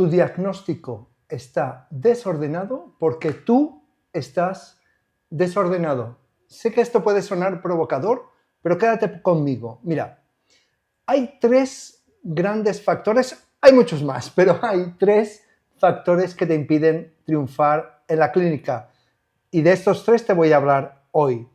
tu diagnóstico está desordenado porque tú estás desordenado. Sé que esto puede sonar provocador, pero quédate conmigo. Mira, hay tres grandes factores, hay muchos más, pero hay tres factores que te impiden triunfar en la clínica. Y de estos tres te voy a hablar hoy.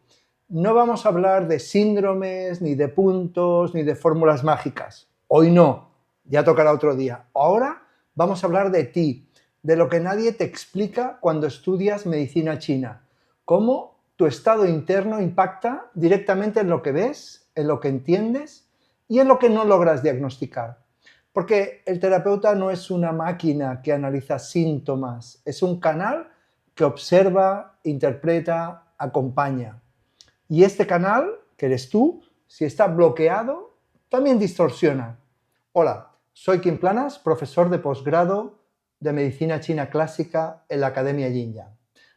No vamos a hablar de síndromes, ni de puntos, ni de fórmulas mágicas. Hoy no, ya tocará otro día. Ahora vamos a hablar de ti, de lo que nadie te explica cuando estudias medicina china. Cómo tu estado interno impacta directamente en lo que ves, en lo que entiendes y en lo que no logras diagnosticar. Porque el terapeuta no es una máquina que analiza síntomas, es un canal que observa, interpreta, acompaña. Y este canal, que eres tú, si está bloqueado, también distorsiona. Hola, soy Kim Planas, profesor de posgrado de Medicina China Clásica en la Academia Yin-Yang.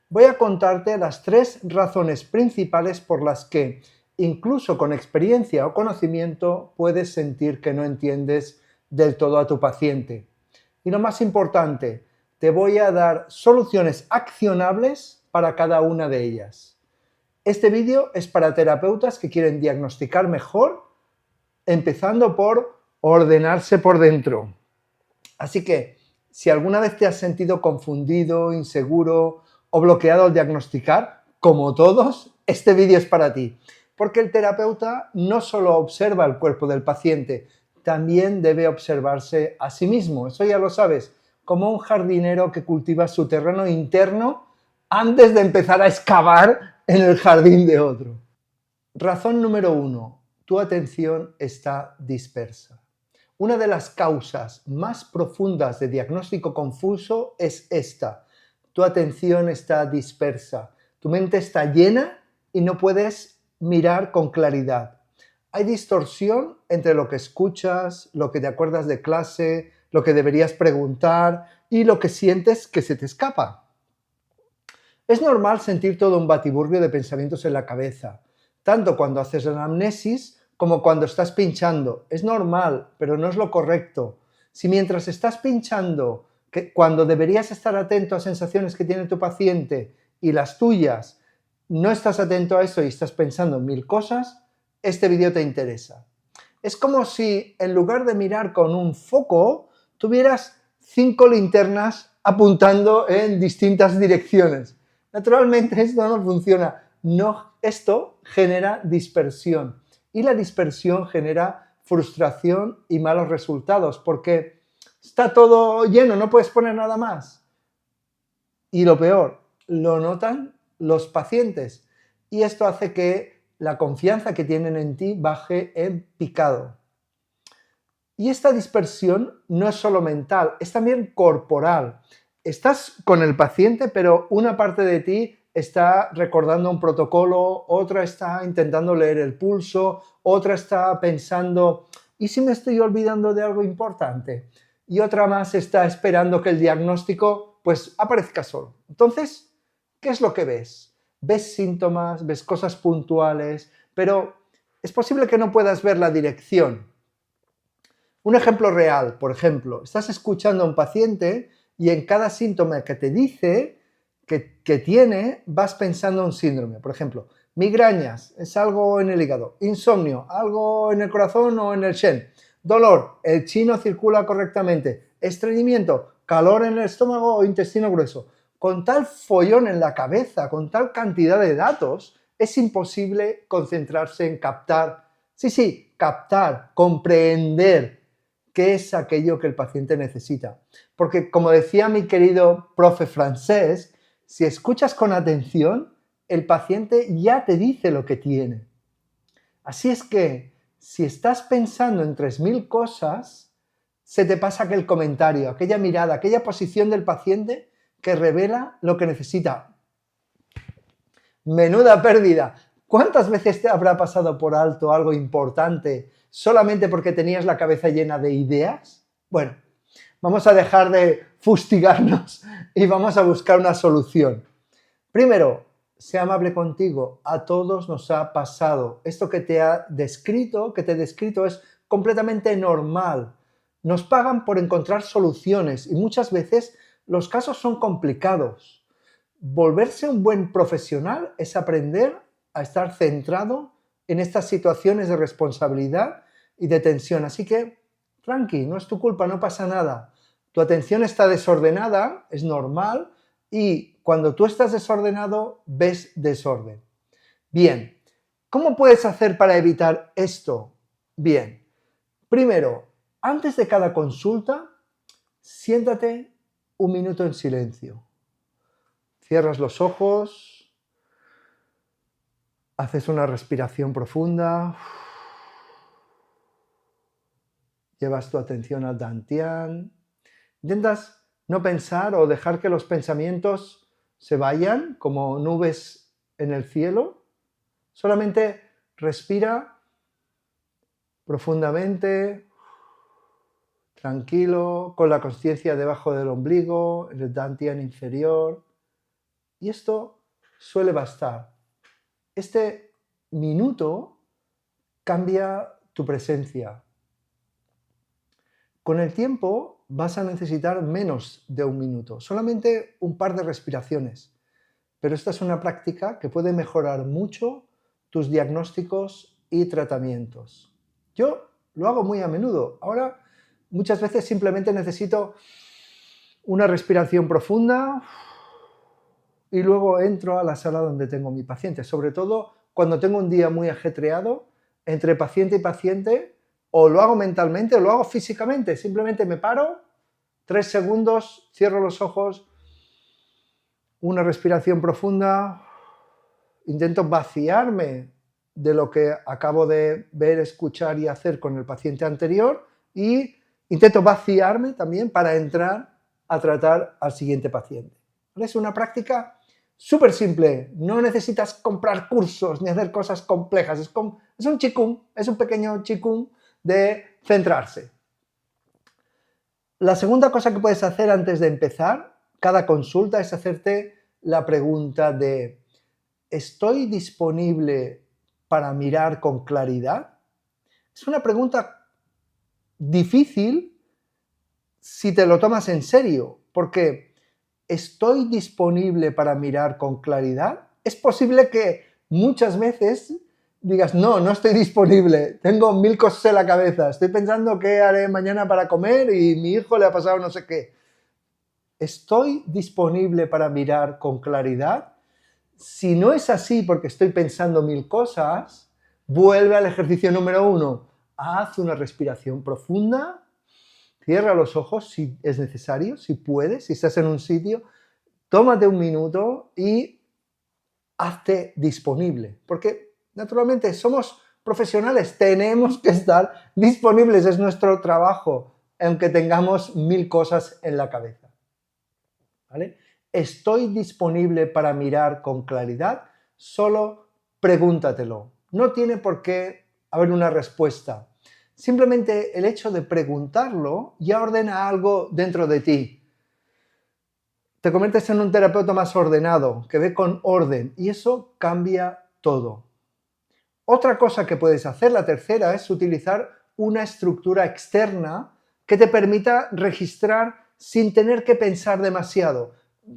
Voy a contarte las tres razones principales por las que, incluso con experiencia o conocimiento, puedes sentir que no entiendes del todo a tu paciente. Y lo más importante, te voy a dar soluciones accionables para cada una de ellas. Este vídeo es para terapeutas que quieren diagnosticar mejor, empezando por ordenarse por dentro. Así que, si alguna vez te has sentido confundido, inseguro o bloqueado al diagnosticar, como todos, este vídeo es para ti. Porque el terapeuta no solo observa el cuerpo del paciente, también debe observarse a sí mismo. Eso ya lo sabes, como un jardinero que cultiva su terreno interno antes de empezar a excavar en el jardín de otro. Razón número 1. Tu atención está dispersa. Una de las causas más profundas de diagnóstico confuso es esta. Tu atención está dispersa. Tu mente está llena y no puedes mirar con claridad. Hay distorsión entre lo que escuchas, lo que te acuerdas de clase, lo que deberías preguntar y lo que sientes que se te escapa. Es normal sentir todo un batiburrio de pensamientos en la cabeza, tanto cuando haces la anamnesis como cuando estás pinchando. Es normal, pero no es lo correcto. Si mientras estás pinchando, cuando deberías estar atento a sensaciones que tiene tu paciente y las tuyas, no estás atento a eso y estás pensando en 1000 cosas, este vídeo te interesa. Es como si en lugar de mirar con un foco, tuvieras 5 linternas apuntando en distintas direcciones. Naturalmente esto no funciona. Esto genera dispersión y la dispersión genera frustración y malos resultados porque está todo lleno, no puedes poner nada más. Y lo peor, lo notan los pacientes y esto hace que la confianza que tienen en ti baje en picado. Y esta dispersión no es solo mental, es también corporal. Estás con el paciente, pero una parte de ti está recordando un protocolo, otra está intentando leer el pulso, otra está pensando, ¿y si me estoy olvidando de algo importante? Y otra más está esperando que el diagnóstico pues aparezca solo. Entonces, ¿qué es lo que ves? Ves síntomas, ves cosas puntuales, pero es posible que no puedas ver la dirección. Un ejemplo real, por ejemplo, estás escuchando a un paciente y en cada síntoma que te dice que tiene, vas pensando en un síndrome. Por ejemplo, migrañas, es algo en el hígado. Insomnio, algo en el corazón o en el shen. Dolor, el chi no circula correctamente. Estreñimiento, calor en el estómago o intestino grueso. Con tal follón en la cabeza, con tal cantidad de datos, es imposible concentrarse en captar. Sí, captar, comprender qué es aquello que el paciente necesita. Porque, como decía mi querido profe francés, si escuchas con atención, el paciente ya te dice lo que tiene. Así es que, si estás pensando en 3000 cosas, se te pasa aquel comentario, aquella mirada, aquella posición del paciente que revela lo que necesita. Menuda pérdida. ¿Cuántas veces te habrá pasado por alto algo importante solamente porque tenías la cabeza llena de ideas? Bueno, vamos a dejar de fustigarnos y vamos a buscar una solución. Primero, sé amable contigo. A todos nos ha pasado. Esto que te he descrito es completamente normal. nos pagan por encontrar soluciones y muchas veces los casos son complicados. Volverse un buen profesional es aprender a estar centrado en estas situaciones de responsabilidad y de tensión. Así que, tranqui, no es tu culpa, no pasa nada. Tu atención está desordenada, es normal, y cuando tú estás desordenado, ves desorden. Bien, ¿cómo puedes hacer para evitar esto? Bien, primero, antes de cada consulta, siéntate un minuto en silencio. Cierras los ojos, haces una respiración profunda, llevas tu atención al dantian, intentas no pensar o dejar que los pensamientos se vayan como nubes en el cielo, solamente respira profundamente, tranquilo, con la consciencia debajo del ombligo, en el dantian inferior. Y esto suele bastar. Este minuto cambia tu presencia. Con el tiempo vas a necesitar menos de un minuto, solamente un par de respiraciones. Pero esta es una práctica que puede mejorar mucho tus diagnósticos y tratamientos. Yo lo hago muy a menudo. Ahora muchas veces simplemente necesito una respiración profunda y luego entro a la sala donde tengo mi paciente. Sobre todo cuando tengo un día muy ajetreado, entre paciente y paciente, o lo hago mentalmente o lo hago físicamente. Simplemente me paro, 3 segundos, cierro los ojos, una respiración profunda, intento vaciarme de lo que acabo de ver, escuchar y hacer con el paciente anterior y intento vaciarme también para entrar a tratar al siguiente paciente. Es una práctica súper simple, no necesitas comprar cursos ni hacer cosas complejas, es un qigong, es un pequeño qigong de centrarse. La segunda cosa que puedes hacer antes de empezar cada consulta es hacerte la pregunta de ¿estoy disponible para mirar con claridad? Es una pregunta difícil si te lo tomas en serio, porque ¿estoy disponible para mirar con claridad? Es posible que muchas veces digas, no estoy disponible, tengo 1000 cosas en la cabeza, estoy pensando qué haré mañana para comer y mi hijo le ha pasado no sé qué. ¿Estoy disponible para mirar con claridad? Si no es así porque estoy pensando 1000 cosas, vuelve al ejercicio número 1. Haz una respiración profunda, cierra los ojos si es necesario, si puedes, si estás en un sitio, tómate un minuto y hazte disponible. Porque naturalmente somos profesionales, tenemos que estar disponibles, es nuestro trabajo, aunque tengamos 1000 cosas en la cabeza. ¿Vale? ¿Estoy disponible para mirar con claridad? Solo pregúntatelo. No tiene por qué haber una respuesta. Simplemente el hecho de preguntarlo ya ordena algo dentro de ti. Te conviertes en un terapeuta más ordenado, que ve con orden, y eso cambia todo. Otra cosa que puedes hacer, la tercera, es utilizar una estructura externa que te permita registrar sin tener que pensar demasiado,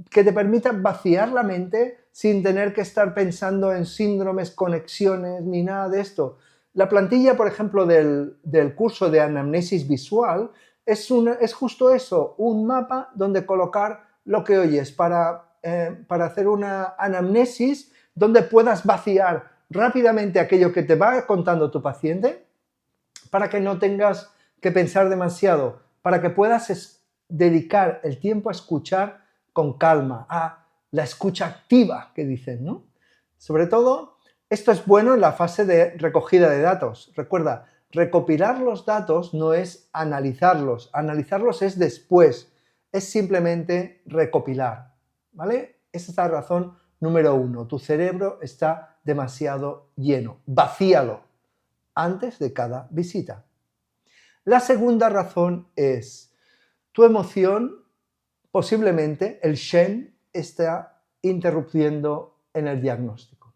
que te permita vaciar la mente sin tener que estar pensando en síndromes, conexiones, ni nada de esto. La plantilla, por ejemplo, del curso de anamnesis visual es justo eso, un mapa donde colocar lo que oyes para hacer una anamnesis donde puedas vaciar rápidamente aquello que te va contando tu paciente para que no tengas que pensar demasiado, para que puedas dedicar el tiempo a escuchar con calma, a la escucha activa que dicen, ¿no? Sobre todo, esto es bueno en la fase de recogida de datos. Recuerda, recopilar los datos no es analizarlos es después, es simplemente recopilar, ¿vale? Esa es la razón número 1. Tu cerebro está demasiado lleno. Vacíalo antes de cada visita. La segunda razón es tu emoción, posiblemente el Shen está interrumpiendo en el diagnóstico.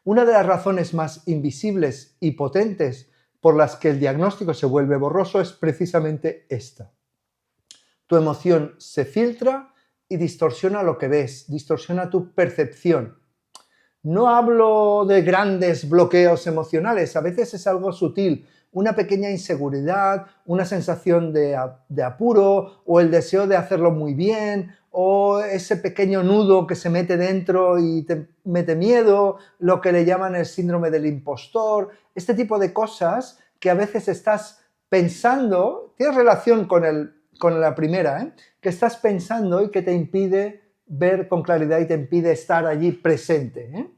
Una de las razones más invisibles y potentes por las que el diagnóstico se vuelve borroso es precisamente esta. Tu emoción se filtra y distorsiona lo que ves, distorsiona tu percepción. No hablo de grandes bloqueos emocionales, a veces es algo sutil, una pequeña inseguridad, una sensación de apuro o el deseo de hacerlo muy bien o ese pequeño nudo que se mete dentro y te mete miedo, lo que le llaman el síndrome del impostor, este tipo de cosas que a veces estás pensando, tiene relación con la primera, que estás pensando y que te impide ver con claridad y te impide estar allí presente.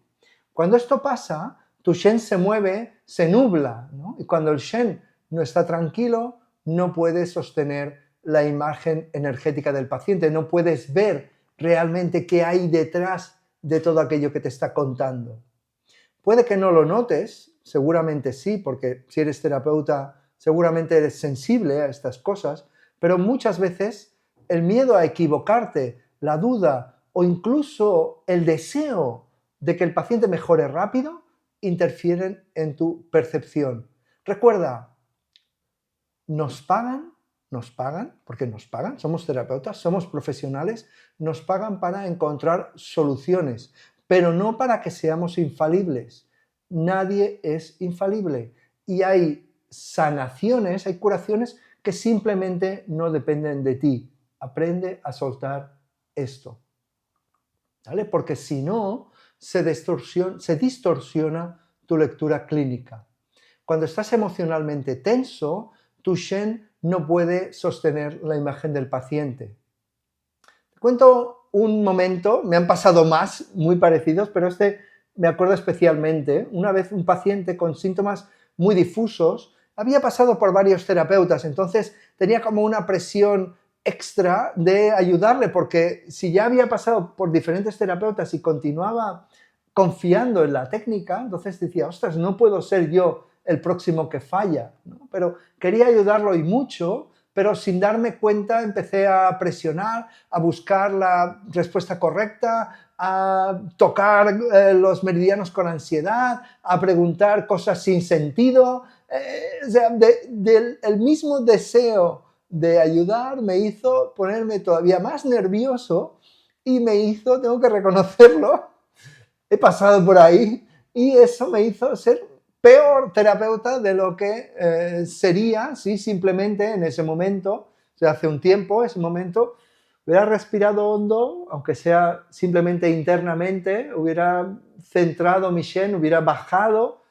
Cuando esto pasa, tu Shen se mueve, se nubla, ¿no? Y cuando el Shen no está tranquilo, no puedes sostener la imagen energética del paciente, no puedes ver realmente qué hay detrás de todo aquello que te está contando. Puede que no lo notes, seguramente sí, porque si eres terapeuta seguramente eres sensible a estas cosas, pero muchas veces el miedo a equivocarte, la duda o incluso el deseo de que el paciente mejore rápido interfieren en tu percepción. Recuerda, nos pagan, porque nos pagan, somos terapeutas, somos profesionales, nos pagan para encontrar soluciones, pero no para que seamos infalibles. Nadie es infalible y hay sanaciones, hay curaciones que simplemente no dependen de ti. Aprende a soltar esto, ¿vale? Porque si no, se distorsiona tu lectura clínica. Cuando estás emocionalmente tenso, tu Shen no puede sostener la imagen del paciente. Te cuento un momento, me han pasado más muy parecidos, pero este me acuerdo especialmente. Una vez un paciente con síntomas muy difusos había pasado por varios terapeutas, entonces tenía como una presión extra de ayudarle, porque si ya había pasado por diferentes terapeutas y continuaba confiando en la técnica, entonces decía, ostras, no puedo ser yo el próximo que falla, ¿no? Pero quería ayudarlo y mucho, pero sin darme cuenta empecé a presionar, a buscar la respuesta correcta, a tocar los meridianos con ansiedad, a preguntar cosas sin sentido. O sea, el mismo deseo de ayudar me hizo ponerme todavía más nervioso y me hizo, tengo que reconocerlo, he pasado por ahí y eso me hizo ser peor terapeuta de lo que sería si simplemente en ese momento, o sea, hace un tiempo, ese momento, hubiera respirado hondo, aunque sea simplemente internamente, hubiera centrado mi Shen, hubiera bajado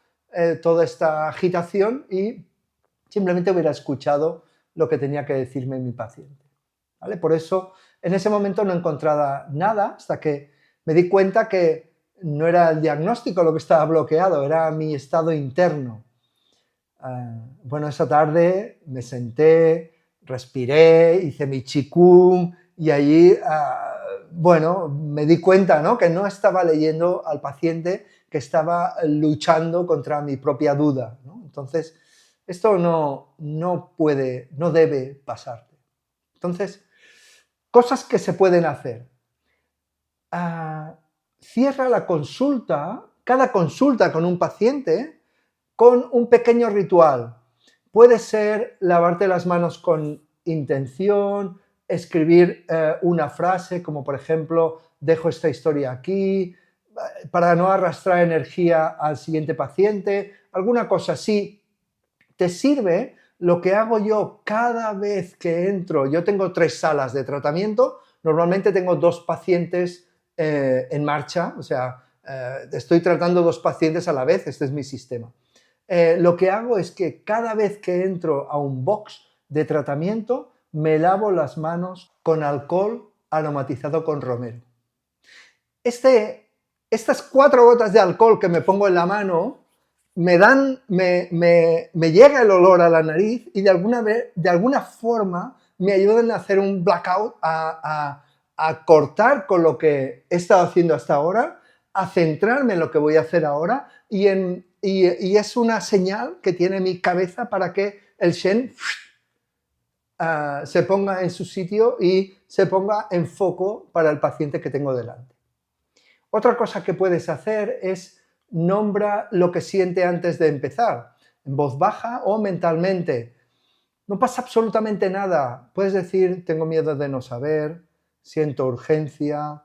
toda esta agitación y simplemente hubiera escuchado lo que tenía que decirme mi paciente, ¿vale? Por eso, en ese momento no encontraba nada hasta que me di cuenta que no era el diagnóstico lo que estaba bloqueado, era mi estado interno. Bueno, esa tarde me senté, respiré, hice mi qigong y allí, bueno, me di cuenta, ¿no?, que no estaba leyendo al paciente, que estaba luchando contra mi propia duda, ¿no? Entonces, esto no puede, no debe pasarte. Entonces, cosas que se pueden hacer. Cierra la consulta, cada consulta con un paciente, con un pequeño ritual. Puede ser lavarte las manos con intención, escribir una frase como por ejemplo, dejo esta historia aquí, para no arrastrar energía al siguiente paciente, alguna cosa así. ¿Te sirve? Lo que hago yo cada vez que entro, yo tengo 3 salas de tratamiento, normalmente tengo 2 pacientes en marcha, o sea, estoy tratando 2 pacientes a la vez, este es mi sistema. Lo que hago es que cada vez que entro a un box de tratamiento, me lavo las manos con alcohol aromatizado con romero. Estas 4 gotas de alcohol que me pongo en la mano me llega el olor a la nariz y de alguna forma me ayudan a hacer un blackout, a cortar con lo que he estado haciendo hasta ahora, a centrarme en lo que voy a hacer ahora y es una señal que tiene mi cabeza para que el Shen se ponga en su sitio y se ponga en foco para el paciente que tengo delante. Otra cosa que puedes hacer es nombra lo que siente antes de empezar. en voz baja o mentalmente. No pasa absolutamente nada. Puedes decir, tengo miedo de no saber, siento urgencia,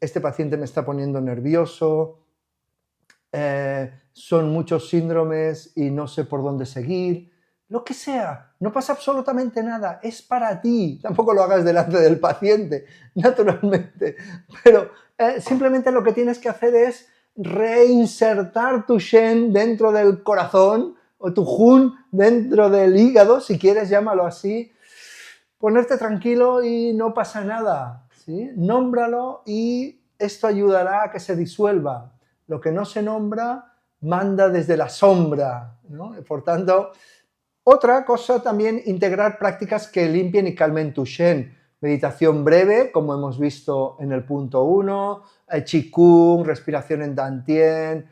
este paciente me está poniendo nervioso, son muchos síndromes y no sé por dónde seguir. Lo que sea, no pasa absolutamente nada, es para ti. Tampoco lo hagas delante del paciente, naturalmente. Pero simplemente lo que tienes que hacer es reinsertar tu Shen dentro del corazón o tu Hun dentro del hígado, si quieres, llámalo así. Ponerte tranquilo y no pasa nada, ¿sí? Nómbralo y esto ayudará a que se disuelva. Lo que no se nombra manda desde la sombra, ¿no? Por tanto, otra cosa también, integrar prácticas que limpien y calmen tu Shen. Meditación breve, como hemos visto en el punto 1, Qigong, respiración en Dantien.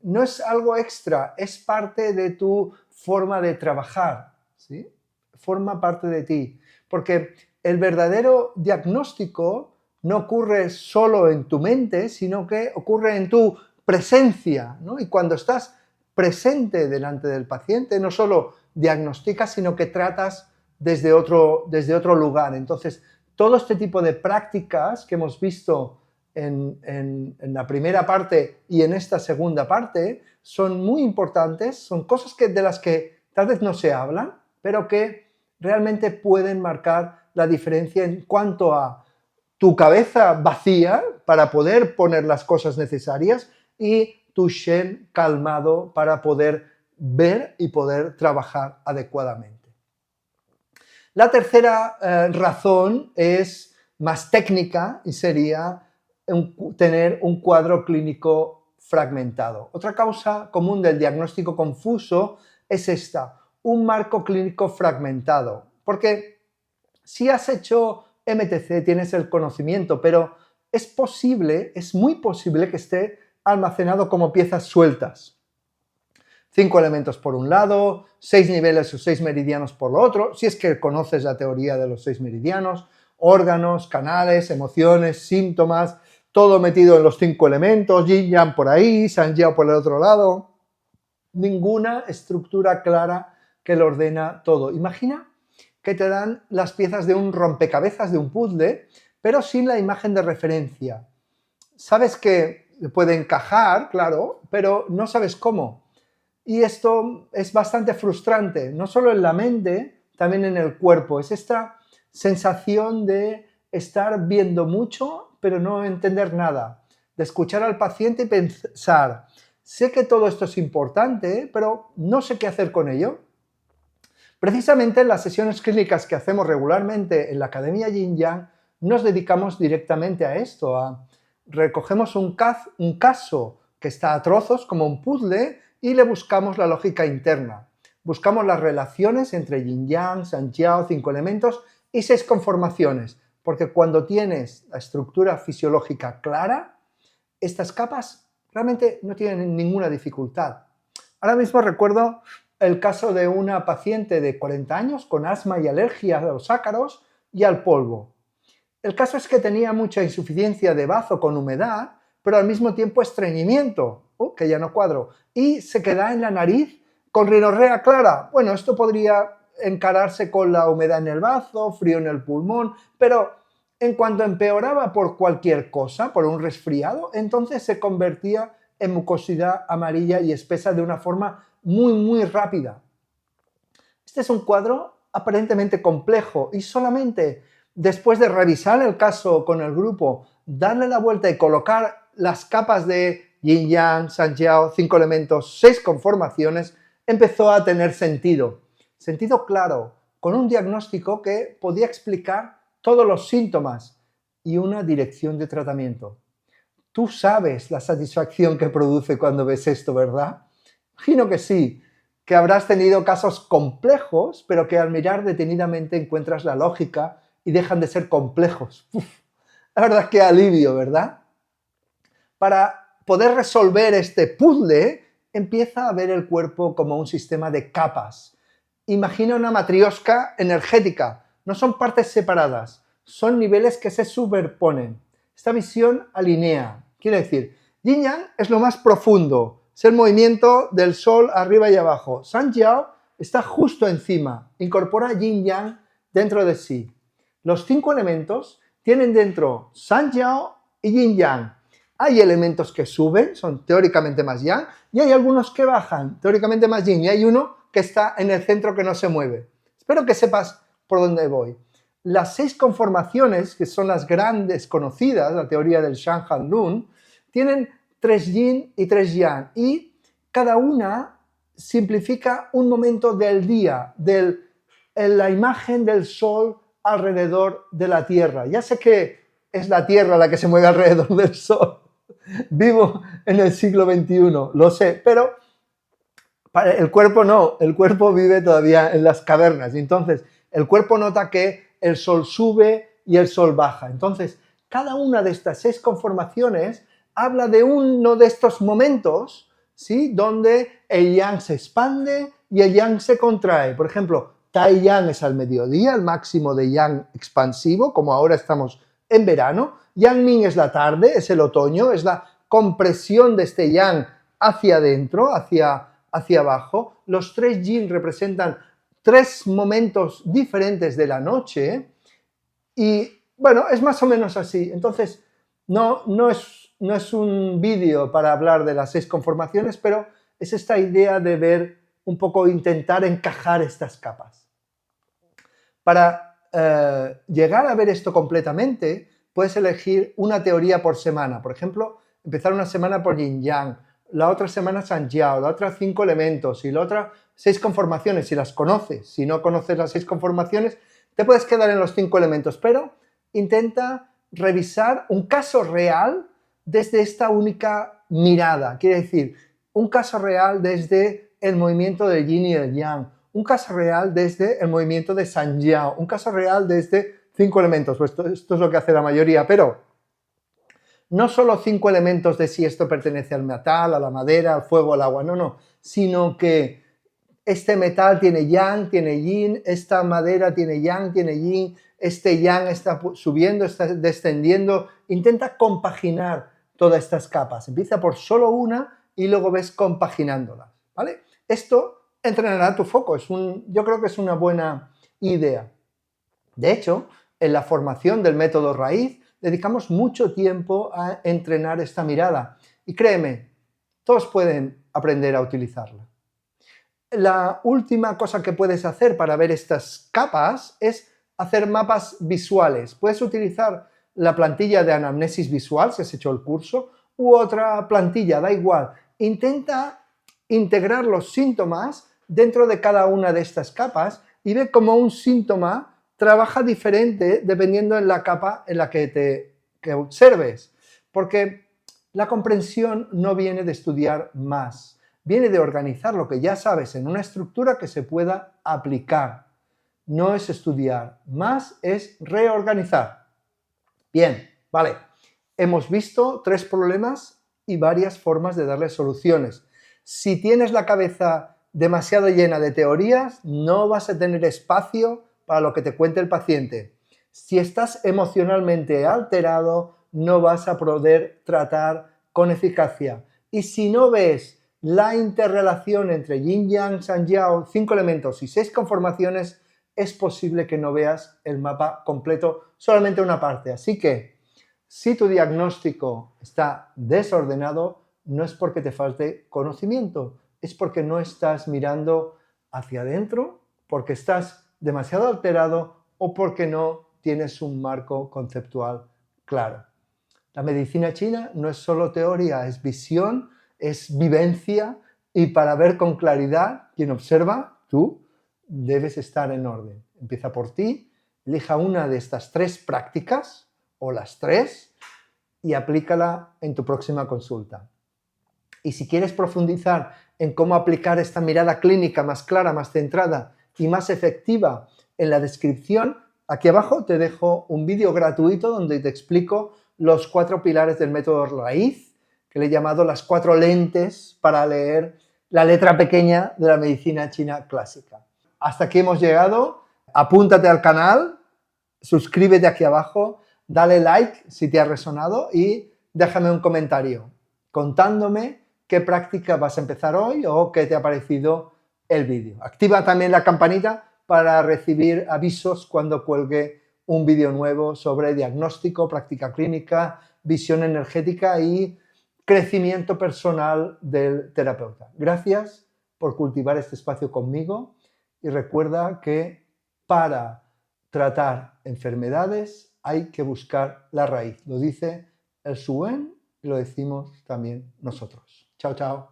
No es algo extra, es parte de tu forma de trabajar, ¿sí? Forma parte de ti. Porque el verdadero diagnóstico no ocurre solo en tu mente, sino que ocurre en tu presencia, ¿no? Y cuando estás presente delante del paciente, no solo diagnosticas, sino que tratas desde otro lugar. Entonces, todo este tipo de prácticas que hemos visto en la primera parte y en esta segunda parte son muy importantes, son cosas de las que tal vez no se hablan, pero que realmente pueden marcar la diferencia en cuanto a tu cabeza vacía para poder poner las cosas necesarias y tu Shen calmado para poder ver y poder trabajar adecuadamente. La tercera razón es más técnica y sería tener un cuadro clínico fragmentado. Otra causa común del diagnóstico confuso es esta, un marco clínico fragmentado. Porque si has hecho MTC, tienes el conocimiento, pero es posible, es muy posible que esté almacenado como piezas sueltas. 5 elementos por un lado, 6 niveles o 6 meridianos por lo otro, si es que conoces la teoría de los 6 meridianos, órganos, canales, emociones, síntomas, todo metido en los 5 elementos, yin yang por ahí, san jiao por el otro lado. Ninguna estructura clara que lo ordena todo. Imagina que te dan las piezas de un rompecabezas, de un puzzle, pero sin la imagen de referencia. Sabes que puede encajar, claro, pero no sabes cómo. Y esto es bastante frustrante, no solo en la mente, también en el cuerpo. Es esta sensación de estar viendo mucho, pero no entender nada. De escuchar al paciente y pensar, sé que todo esto es importante, pero no sé qué hacer con ello. Precisamente en las sesiones clínicas que hacemos regularmente en la Academia Yin Yang, nos dedicamos directamente a esto, recogemos un caso que está a trozos, como un puzzle, y le buscamos la lógica interna. Buscamos las relaciones entre Yin Yang, San Jiao, 5 elementos y 6 conformaciones, porque cuando tienes la estructura fisiológica clara, estas capas realmente no tienen ninguna dificultad. Ahora mismo recuerdo el caso de una paciente de 40 años con asma y alergia a los ácaros y al polvo. El caso es que tenía mucha insuficiencia de bazo con humedad, pero al mismo tiempo estreñimiento, que ya no cuadro, y se queda en la nariz con rinorrea clara. Bueno, esto podría encararse con la humedad en el bazo, frío en el pulmón, pero en cuanto empeoraba por cualquier cosa, por un resfriado, entonces se convertía en mucosidad amarilla y espesa de una forma muy, muy rápida. Este es un cuadro aparentemente complejo y solamente después de revisar el caso con el grupo, darle la vuelta y colocar las capas de Yin Yang, San Jiao, 5 elementos, 6 conformaciones, empezó a tener sentido. Sentido claro, con un diagnóstico que podía explicar todos los síntomas y una dirección de tratamiento. Tú sabes la satisfacción que produce cuando ves esto, ¿verdad? Imagino que sí, que habrás tenido casos complejos, pero que al mirar detenidamente encuentras la lógica y dejan de ser complejos. Uf, la verdad que alivio, ¿verdad? Para poder resolver este puzzle, empieza a ver el cuerpo como un sistema de capas. Imagina una matriosca energética. No son partes separadas, son niveles que se superponen. Esta visión alinea. Quiere decir, Yin Yang es lo más profundo, Es el movimiento del sol arriba y abajo. Sanjiao está justo encima, incorpora yin-yang dentro de sí. Los 5 elementos tienen dentro Sanjiao y yin-yang. Hay elementos que suben, son teóricamente más yang, y hay algunos que bajan, teóricamente más yin, y hay uno que está en el centro que no se mueve. Espero que sepas por dónde voy. Las 6 conformaciones, que son las grandes conocidas, la teoría del Shan Han Lun, tienen 3 yin y 3 yang, y cada una simplifica un momento del día, la imagen del sol alrededor de la Tierra. Ya sé que es la Tierra la que se mueve alrededor del sol. Vivo en el siglo XXI, lo sé, pero el cuerpo no, el cuerpo vive todavía en las cavernas. Entonces, el cuerpo nota que el sol sube y el sol baja. Entonces, cada una de estas 6 conformaciones habla de uno de estos momentos, ¿sí?, donde el yang se expande y el yang se contrae. Por ejemplo, Tai Yang es al mediodía, el máximo de yang expansivo, como ahora estamos en verano. Yang Ming es la tarde, es el otoño, es la compresión de este yang hacia adentro, hacia abajo. Los 3 yin representan 3 momentos diferentes de la noche y, bueno, es más o menos así. Entonces, no es un vídeo para hablar de las 6 conformaciones, pero es esta idea de ver un poco, intentar encajar estas capas. Para llegar a ver esto completamente, puedes elegir una teoría por semana. Por ejemplo, empezar una semana por yin-yang, la otra semana Sanjiao, la otra 5 elementos y la otra 6 conformaciones, si las conoces. Si no conoces las 6 conformaciones, te puedes quedar en los 5 elementos, pero intenta revisar un caso real desde esta única mirada. Quiere decir, un caso real desde el movimiento del yin y el yang, un caso real desde el movimiento de Sanjiao, un caso real desde 5 elementos. Pues esto es lo que hace la mayoría, pero no solo 5 elementos de si esto pertenece al metal, a la madera, al fuego, al agua, no, sino que este metal tiene yang, tiene yin, esta madera tiene yang, tiene yin, este yang está subiendo, está descendiendo. Intenta compaginar todas estas capas. Empieza por solo una y luego ves compaginándolas, ¿vale? Esto entrenará tu foco. Yo creo que es una buena idea. De hecho, en la formación del método raíz dedicamos mucho tiempo a entrenar esta mirada. Y créeme, todos pueden aprender a utilizarla. La última cosa que puedes hacer para ver estas capas es hacer mapas visuales. Puedes utilizar la plantilla de anamnesis visual, si has hecho el curso, u otra plantilla, da igual. Intenta integrar los síntomas dentro de cada una de estas capas y ve cómo un síntoma trabaja diferente dependiendo de la capa en la que observes. Porque la comprensión no viene de estudiar más, viene de organizar lo que ya sabes en una estructura que se pueda aplicar. No es estudiar más, es reorganizar. Bien, vale. Hemos visto 3 problemas y varias formas de darle soluciones. Si tienes la cabeza demasiado llena de teorías, no vas a tener espacio para lo que te cuente el paciente. Si estás emocionalmente alterado, no vas a poder tratar con eficacia. Y si no ves la interrelación entre yin, yang, sanjiao, 5 elementos y 6 conformaciones, es posible que no veas el mapa completo, solamente una parte. Así que, si tu diagnóstico está desordenado, no es porque te falte conocimiento, es porque no estás mirando hacia adentro, porque estás demasiado alterado o porque no tienes un marco conceptual claro. La medicina china no es solo teoría, es visión, es vivencia, y para ver con claridad, quien observa, tú, debes estar en orden. Empieza por ti, elija una de estas 3 prácticas, o las 3, y aplícala en tu próxima consulta. Y si quieres profundizar en cómo aplicar esta mirada clínica más clara, más centrada y más efectiva, en la descripción, aquí abajo te dejo un vídeo gratuito donde te explico los 4 pilares del método raíz, que le he llamado las 4 lentes para leer la letra pequeña de la medicina china clásica. Hasta aquí hemos llegado. Apúntate al canal, suscríbete aquí abajo, dale like si te ha resonado y déjame un comentario contándome qué práctica vas a empezar hoy o qué te ha parecido el vídeo. Activa también la campanita para recibir avisos cuando cuelgue un vídeo nuevo sobre diagnóstico, práctica clínica, visión energética y crecimiento personal del terapeuta. Gracias por cultivar este espacio conmigo y recuerda que para tratar enfermedades hay que buscar la raíz. Lo dice el Suen y lo decimos también nosotros. Chao, chao.